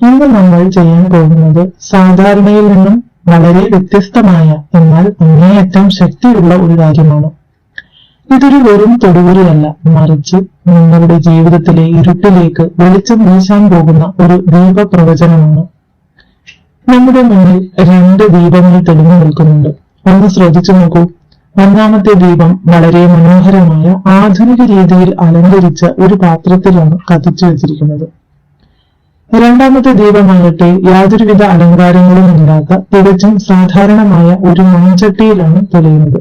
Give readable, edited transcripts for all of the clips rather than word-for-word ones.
ഇന്ന് നമ്മൾ ചെയ്യാൻ പോകുന്നത് സാധാരണയിൽ നിന്നും വളരെ വ്യത്യസ്തമായ എന്നാൽ അങ്ങേയറ്റം ശക്തിയുള്ള ഒരു കാര്യമാണ്. ഇതൊരു വെറും തൊടുകുറിയല്ല, മറിച്ച് നിങ്ങളുടെ ജീവിതത്തിലെ ഇരുട്ടിലേക്ക് വെളിച്ചം വീശാൻ പോകുന്ന ഒരു ദീപപ്രവചനമാണ്. നമ്മുടെ മുന്നിൽ 2 ദീപങ്ങൾ തെളിഞ്ഞു നിൽക്കുന്നുണ്ട്. ഒന്ന് ശ്രദ്ധിച്ചു നോക്കൂ. ഒന്നാമത്തെ ദീപം വളരെ മനോഹരമായ ആധുനിക രീതിയിൽ അലങ്കരിച്ച ഒരു പാത്രത്തിലാണ് കത്തിച്ചു വെച്ചിരിക്കുന്നത്. രണ്ടാമത്തെ ദീപമാകട്ടെ യാതൊരുവിധ അലങ്കാരങ്ങളും ഇല്ലാത്ത തികച്ചും സാധാരണമായ ഒരു മൺചട്ടിയിലാണ് തെളിയുന്നത്.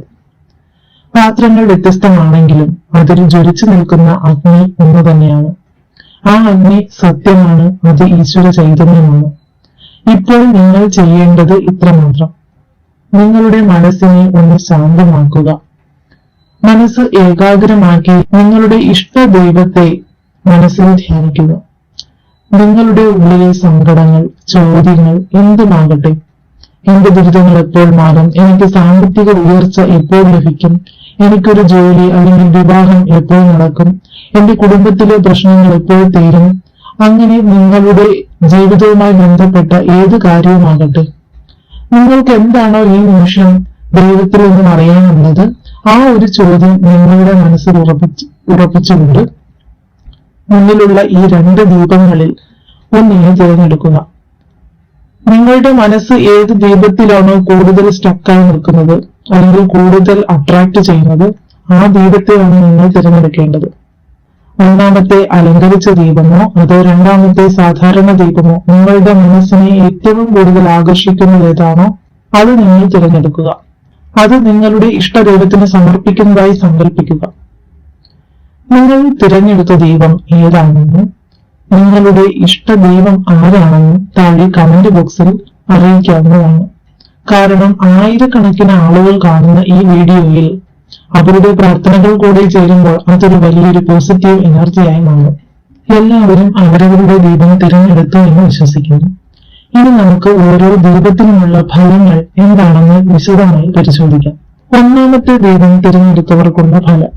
പാത്രങ്ങൾ വ്യത്യസ്തമാണെങ്കിലും അതിൽ ജ്വലിച്ചു നിൽക്കുന്ന അഗ്നി ഒന്ന് തന്നെയാണ്. ആ അഗ്നി സത്യമാണ്, അത് ഈശ്വര ചൈതന്യമാണ്. ഇപ്പോൾ നിങ്ങൾ ചെയ്യേണ്ടത് ഇത്രമാത്രം: നിങ്ങളുടെ മനസ്സിനെ ഒന്ന് ശാന്തമാക്കുക. മനസ്സ് ഏകാഗ്രമാക്കി നിങ്ങളുടെ ഇഷ്ട ദൈവത്തെ മനസ്സിൽ ധ്യാനിക്കുക. നിങ്ങളുടെ ഉള്ളിലെ സങ്കടങ്ങൾ, ചോദ്യങ്ങൾ എന്തുമാകട്ടെ, എന്റെ ദുരിതങ്ങൾ എപ്പോൾ മാറും, എനിക്ക് സാമ്പത്തിക ഉയർച്ച എപ്പോൾ ലഭിക്കും, എനിക്കൊരു ജോലി അല്ലെങ്കിൽ വിവാഹം എപ്പോൾ നടക്കും, എന്റെ കുടുംബത്തിലെ പ്രശ്നങ്ങൾ എപ്പോൾ തീരും, അങ്ങനെ നിങ്ങളുടെ ജീവിതവുമായി ബന്ധപ്പെട്ട ഏത് കാര്യവുമാകട്ടെ, നിങ്ങൾക്ക് എന്താണോ ഈ നിമിഷം ദൈവത്തിൽ നിന്നും അറിയാനുള്ളത്, ആ ഒരു ചോദ്യം നിങ്ങളുടെ മനസ്സിൽ ഉറപ്പിച്ചുകൊണ്ട് മുന്നിലുള്ള ഈ 2 ദീപങ്ങളിൽ ഒന്നിനെ തിരഞ്ഞെടുക്കുക. നിങ്ങളുടെ മനസ്സ് ഏത് ദീപത്തിലാണോ കൂടുതൽ സ്റ്റക്കായി നിൽക്കുന്നത് അല്ലെങ്കിൽ കൂടുതൽ അട്രാക്ട് ചെയ്യുന്നത്, ആ ദീപത്തെയാണ് നിങ്ങൾ തിരഞ്ഞെടുക്കേണ്ടത്. ഒന്നാമത്തെ അലങ്കരിച്ച ദീപമോ അതോ രണ്ടാമത്തെ സാധാരണ ദീപമോ, നിങ്ങളുടെ മനസ്സിനെ ഏറ്റവും കൂടുതൽ ആകർഷിക്കുന്നത് ഏതാണോ അത് നിങ്ങൾ തിരഞ്ഞെടുക്കുക. അത് നിങ്ങളുടെ ഇഷ്ടദൈവത്തിന് സമർപ്പിക്കുന്നതായി സങ്കല്പിക്കുക. നിങ്ങൾ തിരഞ്ഞെടുത്ത ദീപം ഏതാണെന്നും നിങ്ങളുടെ ഇഷ്ടദൈവം ആരാണെന്നും താഴെ കമന്റ് ബോക്സിൽ അറിയിക്കാവുന്നതാണ്. കാരണം ആയിരക്കണക്കിന് ആളുകൾ കാണുന്ന ഈ വീഡിയോയിൽ അവരുടെ പ്രാർത്ഥനകൾ കൂടി ചേരുമ്പോൾ അതൊരു വലിയൊരു പോസിറ്റീവ് എനർജിയായി മാറും. എല്ലാവരും അവരവരുടെ ദീപം തിരഞ്ഞെടുത്തു എന്ന് വിശ്വസിക്കുന്നു. ഇനി നമുക്ക് ഓരോ ദീപത്തിനുമുള്ള ഫലങ്ങൾ എന്താണെന്ന് വിശദമായി പരിശോധിക്കാം. ഒന്നാമത്തെ ദീപം തിരഞ്ഞെടുത്തവർക്കുള്ള ഫലം.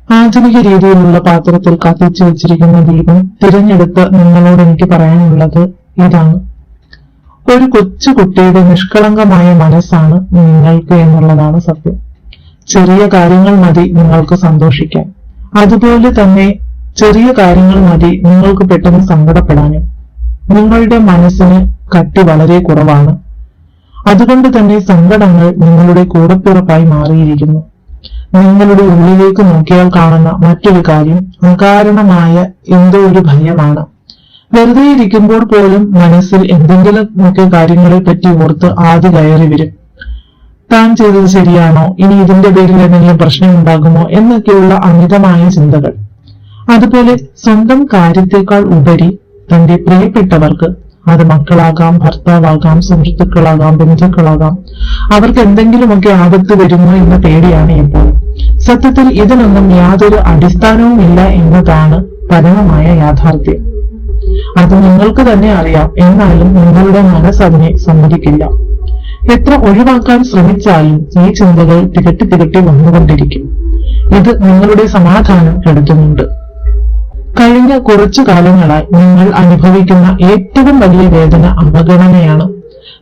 ആധുനിക രീതിയിലുള്ള പാത്രത്തിൽ കത്തിച്ചു വെച്ചിരിക്കുന്ന ദീപം തിരഞ്ഞെടുത്ത് നിങ്ങളോട് എനിക്ക് പറയാനുള്ളത് ഇതാണ്: ഒരു കൊച്ചു കുട്ടിയുടെ നിഷ്കളങ്കമായ മനസ്സാണ് നിങ്ങൾക്ക് എന്നുള്ളതാണ് സത്യം. ചെറിയ കാര്യങ്ങൾ മതി നിങ്ങൾക്ക് സന്തോഷിക്കാൻ. അതുപോലെ തന്നെ ചെറിയ കാര്യങ്ങൾ മതി നിങ്ങൾക്ക് പെട്ടെന്ന് സങ്കടപ്പെടാനും. നിങ്ങളുടെ മനസ്സിന് കട്ടി വളരെ കുറവാണ്. അതുകൊണ്ട് തന്നെ സങ്കടങ്ങൾ നിങ്ങളുടെ കൂടപ്പിറപ്പായി മാറിയിരിക്കുന്നു. നിങ്ങളുടെ ഉള്ളിലേക്ക് നോക്കിയാൽ കാണുന്ന മറ്റൊരു കാര്യം അകാരണമായ എന്തോ ഒരു ഭയമാണ്. വെറുതെ ഇരിക്കുമ്പോൾ പോലും മനസ്സിൽ എന്തെങ്കിലുമൊക്കെ കാര്യങ്ങളെ പറ്റി ഓർത്ത് ആദ്യ കയറി വരും. താൻ ചെയ്തത് ശരിയാണോ, ഇനി ഇതിന്റെ പേരിൽ എന്തെങ്കിലും പ്രശ്നം ഉണ്ടാകുമോ എന്നൊക്കെയുള്ള അമിതമായ ചിന്തകൾ. അതുപോലെ സ്വന്തം കാര്യത്തെക്കാൾ ഉപരി തന്റെ പ്രിയപ്പെട്ടവർക്ക്, അത് മക്കളാകാം, ഭർത്താവാകാം, സുഹൃത്തുക്കളാകാം, ബന്ധുക്കളാകാം, അവർക്ക് എന്തെങ്കിലുമൊക്കെ ആപത്ത് വരുമോ എന്ന പേടിയാണ് ഇപ്പോൾ. സത്യത്തിൽ ഇതിനൊന്നും യാതൊരു അടിസ്ഥാനവുമില്ല എന്നതാണ് പരമമായ യാഥാർത്ഥ്യം. അത് നിങ്ങൾക്ക് തന്നെ അറിയാം. എന്നാലും നിങ്ങളുടെ മനസ്സ് അതിനെ സമ്മതിക്കില്ല. എത്ര ഒഴിവാക്കാൻ ശ്രമിച്ചാലും ഈ ചിന്തകൾ തികട്ടി വന്നുകൊണ്ടിരിക്കും. ഇത് നിങ്ങളുടെ സമാധാനം കെടുത്തുന്നുണ്ട്. കഴിഞ്ഞ കുറച്ചു കാലങ്ങളായി നിങ്ങൾ അനുഭവിക്കുന്ന ഏറ്റവും വലിയ വേദന അവഗണനയാണ്.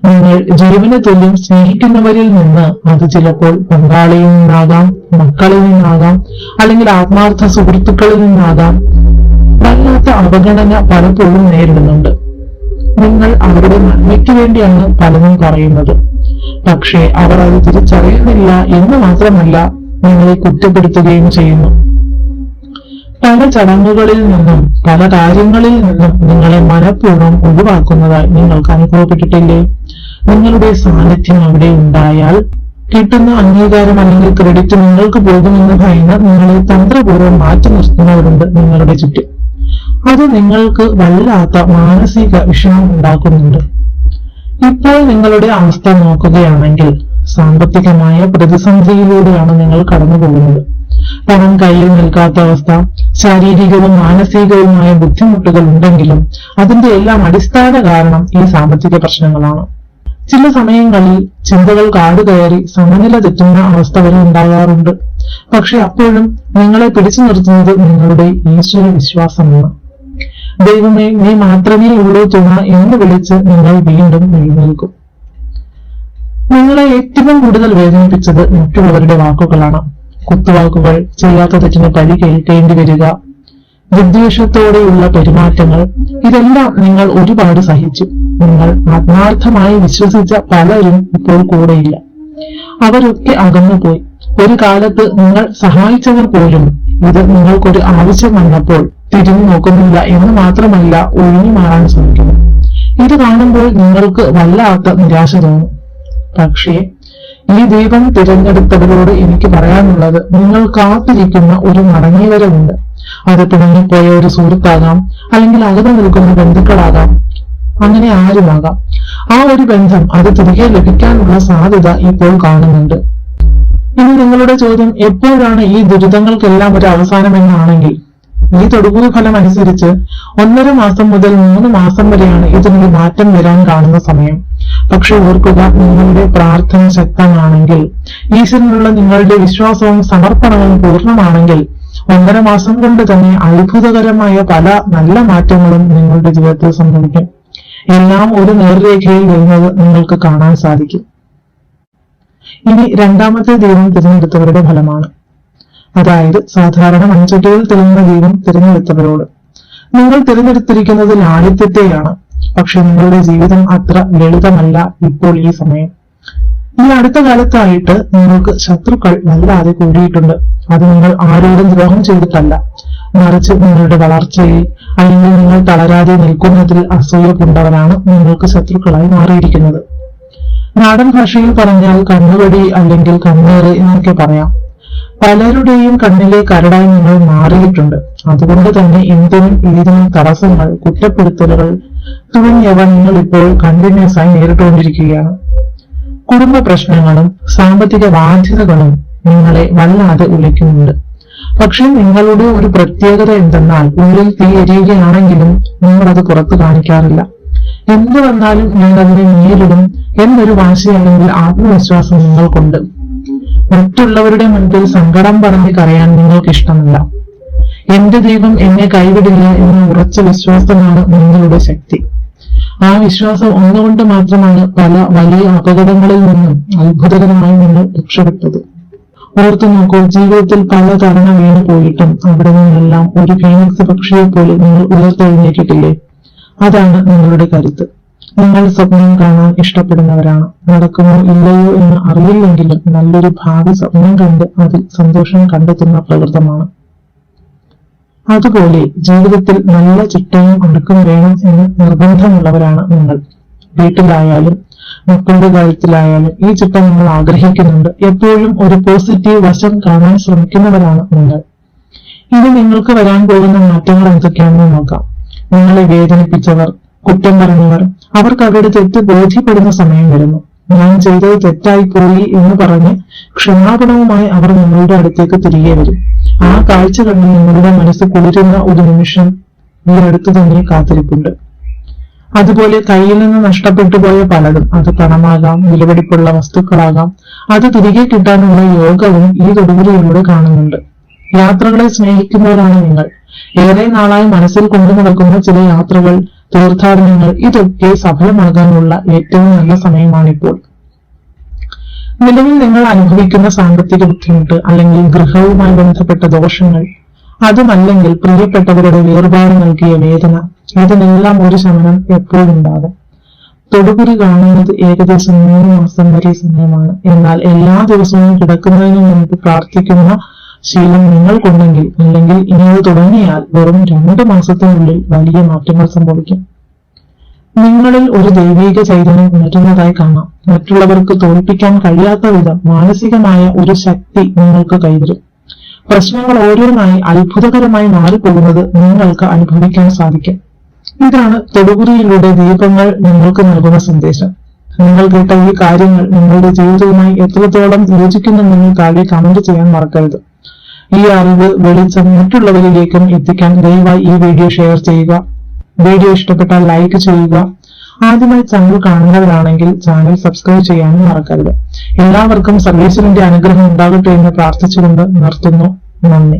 നിങ്ങൾ ജീവന തുല്യം സ്നേഹിക്കുന്നവരിൽ നിന്ന്, അത് ചിലപ്പോൾ പങ്കാളിയിൽ നിന്നാകാം, മക്കളിൽ നിന്നാകാം, അല്ലെങ്കിൽ ആത്മാർത്ഥ സുഹൃത്തുക്കളിൽ നിന്നാകാം, വല്ലാത്ത അവഗണന പലപ്പോഴും നേരിടുന്നുണ്ട്. നിങ്ങൾ അവരുടെ നന്മയ്ക്ക് വേണ്ടിയാണ് പലതും പറയുന്നത്. പക്ഷേ അവർ അത് തിരിച്ചറിയുന്നില്ല എന്ന് മാത്രമല്ല, നിങ്ങളെ കുറ്റപ്പെടുത്തുകയും ചെയ്യുന്നു. പല ചടങ്ങുകളിൽ നിന്നും പല കാര്യങ്ങളിൽ നിന്നും നിങ്ങളെ മനഃപൂർവ്വം ഒഴിവാക്കുന്നതായി നിങ്ങൾക്ക് അനുഭവപ്പെട്ടിട്ടില്ലേ? നിങ്ങളുടെ സാന്നിധ്യം അവിടെ ഉണ്ടായാൽ കിട്ടുന്ന അംഗീകാരം അല്ലെങ്കിൽ ക്രെഡിറ്റ് നിങ്ങൾക്ക് പോകുമെന്ന് ഭയന്ന് നിങ്ങളെ തന്ത്രപൂർവ്വം മാറ്റി നിർത്തുന്നവരുണ്ട് നിങ്ങളുടെ ചുറ്റും. അത് നിങ്ങൾക്ക് വല്ലാത്ത മാനസിക വിഷമം ഉണ്ടാക്കുന്നുണ്ട്. ഇപ്പോൾ നിങ്ങളുടെ അവസ്ഥ നോക്കുകയാണെങ്കിൽ സാമ്പത്തികമായ പ്രതിസന്ധിയിലൂടെയാണ് നിങ്ങൾ കടന്നു പോകുന്നത്. പണം കയ്യിൽ നിൽക്കാത്ത അവസ്ഥ, ശാരീരികവും മാനസികവുമായ ബുദ്ധിമുട്ടുകൾ ഉണ്ടെങ്കിലും അതിന്റെ എല്ലാം അടിസ്ഥാന കാരണം ഈ സാമ്പത്തിക പ്രശ്നങ്ങളാണ്. ചില സമയങ്ങളിൽ ചിന്തകൾ കാടുകയറി സമനില തെറ്റുന്ന അവസ്ഥ വരെ ഉണ്ടാകാറുണ്ട്. പക്ഷെ അപ്പോഴും നിങ്ങളെ പിടിച്ചു നിർത്തുന്നത് നിങ്ങളുടെ ഈശ്വര വിശ്വാസമാണ്. ദൈവമേ, നീ മാത്രമേ ഉള്ളൂ തുണ എന്ന് വിളിച്ച് നിങ്ങൾ വീണ്ടും എഴുന്നേൽക്കും. നിങ്ങളെ ഏറ്റവും കൂടുതൽ വേദനിപ്പിച്ചത് മറ്റുള്ളവരുടെ വാക്കുകളാണ്. കുത്തുവാക്കുകൾ, ചെയ്യാത്ത തെറ്റിന് പഴി കേൾക്കേണ്ടി വരിക, വിദ്വേഷത്തോടെയുള്ള പെരുമാറ്റങ്ങൾ, ഇതെല്ലാം നിങ്ങൾ ഒരുപാട് സഹിച്ചു. നിങ്ങൾ ആത്മാർത്ഥമായി വിശ്വസിച്ച പലരും ഇപ്പോൾ കൂടെയില്ല. അവരൊക്കെ അകന്നുപോയി. ഒരു കാലത്ത് നിങ്ങൾ സഹായിച്ചവർ പോലും ഇത് നിങ്ങൾക്കൊരു ആവശ്യം വന്നപ്പോൾ തിരിഞ്ഞു നോക്കുന്നില്ല എന്ന് മാത്രമല്ല, ഒഴിഞ്ഞു മാറാൻ ശ്രമിക്കുന്നു. ഇത് കാണുമ്പോൾ നിങ്ങൾക്ക് വല്ലാത്ത നിരാശ തോന്നും. പക്ഷേ ഈ ദൈവം തിരഞ്ഞെടുത്തവരോട് എനിക്ക് പറയാനുള്ളത്, നിങ്ങൾ കാത്തിരിക്കുന്ന ഒരു മടങ്ങിവരവുണ്ട്. അത് പിണങ്ങിപ്പോയ ഒരു സുഹൃത്താകാം, അല്ലെങ്കിൽ അകന്നു നിൽക്കുന്ന ബന്ധുക്കളാകാം, അങ്ങനെ ആരുമാകാം. ആ ഒരു ബന്ധം അത് തിരികെ ലഭിക്കാനുള്ള സാധ്യത ഇപ്പോൾ കാണുന്നുണ്ട്. ഇനി നിങ്ങളുടെ ചോദ്യം, എപ്പോഴാണ് ഈ ദുരിതങ്ങൾക്കെല്ലാം ഒരു അവസാനം എന്നാണെങ്കിൽ, ഈ തൊടുകുറി ഫലം അനുസരിച്ച് 1.5 മാസം മുതൽ 3 മാസം വരെയാണ് ഇതിനൊരു മാറ്റം വരാൻ കാണുന്ന സമയം. പക്ഷെ ഓർക്കുക, നിങ്ങളുടെ പ്രാർത്ഥന ശക്തമാണെങ്കിൽ, ഈശ്വരനുള്ള നിങ്ങളുടെ വിശ്വാസവും സമർപ്പണവും പൂർണ്ണമാണെങ്കിൽ 1.5 മാസം കൊണ്ട് തന്നെ അത്ഭുതകരമായ പല നല്ല മാറ്റങ്ങളും നിങ്ങളുടെ ജീവിതത്തിൽ സംഭവിക്കും. എല്ലാം ഒരു നേർരേഖയിൽ വരുന്നത് നിങ്ങൾക്ക് കാണാൻ സാധിക്കും. ഇനി രണ്ടാമത്തെ ദൈവം തിരഞ്ഞെടുത്തവരുടെ ഫലമാണ്. അതായത് സാധാരണ മൺചട്ടിയിൽ തെളിയുന്ന ദൈവം തിരഞ്ഞെടുത്തവരോട്. നിങ്ങൾ തിരഞ്ഞെടുത്തിരിക്കുന്നത് ലാളിത്യത്തെയാണ്. പക്ഷെ നിങ്ങളുടെ ജീവിതം അത്ര ലളിതമല്ല ഇപ്പോൾ ഈ സമയം. ഈ അടുത്ത കാലത്തായിട്ട് നിങ്ങൾക്ക് ശത്രുക്കൾ വല്ലാതെ കൂടിയിട്ടുണ്ട്. അത് നിങ്ങൾ ആരോടും ദ്രോഹം ചെയ്തിട്ടല്ല, മറിച്ച് നിങ്ങളുടെ വളർച്ചയിൽ അല്ലെങ്കിൽ നിങ്ങൾ തളരാതെ നിൽക്കുന്നതിൽ അസൂയ കൊണ്ടവരാണ് നിങ്ങൾക്ക് ശത്രുക്കളായി മാറിയിരിക്കുന്നത്. നാടൻ ഭാഷയിൽ പറഞ്ഞാൽ കണ്ണുകടി അല്ലെങ്കിൽ കണ്ണേറ് എന്നൊക്കെ പറയാം. പലരുടെയും കണ്ണിലെ കരടായി നിങ്ങൾ മാറിയിട്ടുണ്ട്. അതുകൊണ്ട് തന്നെ എന്തിനും ഏതിനും തടസ്സങ്ങൾ, കുറ്റപ്പെടുത്തലുകൾ തുടങ്ങിയവ നിങ്ങൾ ഇപ്പോൾ കണ്ടിന്യൂസ് ആയി നേരിട്ടുകൊണ്ടിരിക്കുകയാണ്. കുടുംബ പ്രശ്നങ്ങളും സാമ്പത്തിക ബാധ്യതകളും നിങ്ങളെ വല്ലാതെ ഉലയ്ക്കുന്നുണ്ട്. പക്ഷെ നിങ്ങളുടെ ഒരു പ്രത്യേകത എന്തെന്നാൽ, ഉള്ളിൽ തീ എരിയുകയാണെങ്കിലും നിങ്ങൾ അത് പുറത്തു കാണിക്കാറില്ല. എന്ത് വന്നാലും ഞാൻ അതിനെ നേരിടും എന്നൊരു വാശി അല്ലെങ്കിൽ ആത്മവിശ്വാസം നിങ്ങൾക്കുണ്ട്. മറ്റുള്ളവരുടെ മുൻപിൽ സങ്കടം പറഞ്ഞ് കരയാൻ നിങ്ങൾക്ക് ഇഷ്ടമല്ല. എന്റെ ദൈവം എന്നെ കൈവിടില്ല എന്ന ഉറച്ച വിശ്വാസമാണ് നിങ്ങളുടെ ശക്തി. ആ വിശ്വാസം ഒന്നുകൊണ്ട് മാത്രമാണ് പല വലിയ അപകടങ്ങളിൽ നിന്നും അത്ഭുതകരമായി നിങ്ങൾ രക്ഷപ്പെട്ടത്. ഓർത്തു നോക്കൂ, ജീവിതത്തിൽ പല തവണ വീണു പോയിട്ടും അവിടെ നിന്നെല്ലാം ഒരു ഫീനിക്സ് പക്ഷിയെ പോലെ നിങ്ങൾ ഉയർത്തെഴുന്നേറ്റിട്ടില്ലേ? അതാണ് നിങ്ങളുടെ കരുത്ത്. നിങ്ങൾ സ്വപ്നം കാണാൻ ഇഷ്ടപ്പെടുന്നവരാണ്. നടക്കുമോ ഇല്ലയോ എന്ന് അറിയില്ലെങ്കിലും നല്ലൊരു ഭാവി സ്വപ്നം കണ്ട് അതിൽ സന്തോഷം കണ്ടെത്തുന്ന പ്രകൃതമാണ്. അതുപോലെ ജീവിതത്തിൽ നല്ല ചിട്ടയും അടുക്കും വേണം എന്ന് നിർബന്ധമുള്ളവരാണ് നിങ്ങൾ. വീട്ടിലായാലും മക്കളുടെ കാര്യത്തിലായാലും ഈ ചിട്ട നിങ്ങൾ ആഗ്രഹിക്കുന്നുണ്ട്. എപ്പോഴും ഒരു പോസിറ്റീവ് വശം കാണാൻ ശ്രമിക്കുന്നവരാണ് നിങ്ങൾ. ഇനി നിങ്ങൾക്ക് വരാൻ പോകുന്ന മാറ്റങ്ങൾ എന്തൊക്കെയാണെന്ന് നോക്കാം. നിങ്ങളെ വേദനിപ്പിച്ചവർ, കുറ്റം പറഞ്ഞവർ, അവർക്ക് അവരുടെ തെറ്റ് ബോധ്യപ്പെടുന്ന സമയം വരുന്നു. ഞാൻ ചെയ്തത് തെറ്റായി പോയി എന്ന് പറഞ്ഞ് ക്ഷമാപണവുമായി അവർ നിങ്ങളുടെ അടുത്തേക്ക് തിരികെ വരും. ആ കാഴ്ച കണ്ട് നിങ്ങളുടെ മനസ്സ് കുളിരുന്ന ഒരു നിമിഷം ഈ അടുത്ത് തന്നെ കാത്തിരിപ്പുണ്ട്. അതുപോലെ കയ്യിൽ നിന്ന് നഷ്ടപ്പെട്ടു പോയ പലതും, അത് പണമാകാം, വിലപിടിപ്പുള്ള വസ്തുക്കളാകാം, അത് തിരികെ കിട്ടാനുള്ള യോഗവും ഈ തൊടുപുഴയിലൂടെ കാണുന്നുണ്ട്. യാത്രകളെ സ്നേഹിക്കുന്നവരാണ് നിങ്ങൾ. ഏറെ നാളായി മനസ്സിൽ കൊണ്ടു നടക്കുന്ന ചില യാത്രകൾ, തീർത്ഥാടനങ്ങൾ, ഇതൊക്കെ സഫലമാകാനുള്ള ഏറ്റവും നല്ല സമയമാണിപ്പോൾ. നിലവിൽ നിങ്ങൾ അനുഭവിക്കുന്ന സാമ്പത്തിക ബുദ്ധിമുട്ട് അല്ലെങ്കിൽ ഗൃഹവുമായി ബന്ധപ്പെട്ട ദോഷങ്ങൾ, അതുമല്ലെങ്കിൽ പ്രിയപ്പെട്ടവരുടെ വേർപാട് നൽകിയ വേദന, ഇതിനെല്ലാം ഒരു ശമനം എപ്പോഴുണ്ടാകും. തൊടുകുറി കാണുന്നത് ഏകദേശം 3 മാസം വരെ സമയമാണ്. എന്നാൽ എല്ലാ ദിവസവും കിടക്കുന്നതിന് മുൻപ് പ്രാർത്ഥിക്കുന്ന ശീലം നിങ്ങൾക്കുണ്ടെങ്കിൽ, അല്ലെങ്കിൽ ഇനിയത് തുടങ്ങിയാൽ വെറും 2 മാസത്തിനുള്ളിൽ വലിയ മാറ്റങ്ങൾ സംഭവിക്കും. നിങ്ങളിൽ ഒരു ദൈവീക ചൈതന്യം ഉണരുന്നതായി കാണാം. മറ്റുള്ളവർക്ക് തോൽപ്പിക്കാൻ കഴിയാത്ത വിധം മാനസികമായ ഒരു ശക്തി നിങ്ങൾക്ക് കൈവരും. പ്രശ്നങ്ങൾ ഓരോന്നായി അത്ഭുതകരമായി മാറിപ്പോകുന്നത് നിങ്ങൾക്ക് അനുഭവിക്കാൻ സാധിക്കും. ഇതാണ് തൊടുകുറിയിലൂടെ ദീപങ്ങൾ നിങ്ങൾക്ക് നൽകുന്ന സന്ദേശം. നിങ്ങൾ കേട്ട ഈ കാര്യങ്ങൾ നിങ്ങളുടെ ജീവിതവുമായി എത്രത്തോളം യോജിക്കുന്നുണ്ടെന്ന് താഴെ കമന്റ് ചെയ്യാൻ മറക്കരുത്. ഈ അറിവ് വെളിച്ചം മറ്റുള്ളവരിലേക്കും എത്തിക്കാൻ ദയവായി ഈ വീഡിയോ ഷെയർ ചെയ്യുക. വീഡിയോ ഇഷ്ടപ്പെട്ടാൽ ലൈക്ക് ചെയ്യുക. ആദ്യമായി ചാനൽ കാണുന്നവരാണെങ്കിൽ ചാനൽ സബ്സ്ക്രൈബ് ചെയ്യാനും മറക്കരുത്. എല്ലാവർക്കും സർവേശ്വരന്റെ അനുഗ്രഹം ഉണ്ടാകട്ടെ എന്ന് പ്രാർത്ഥിച്ചുകൊണ്ട് നിർത്തുന്നു. നന്ദി.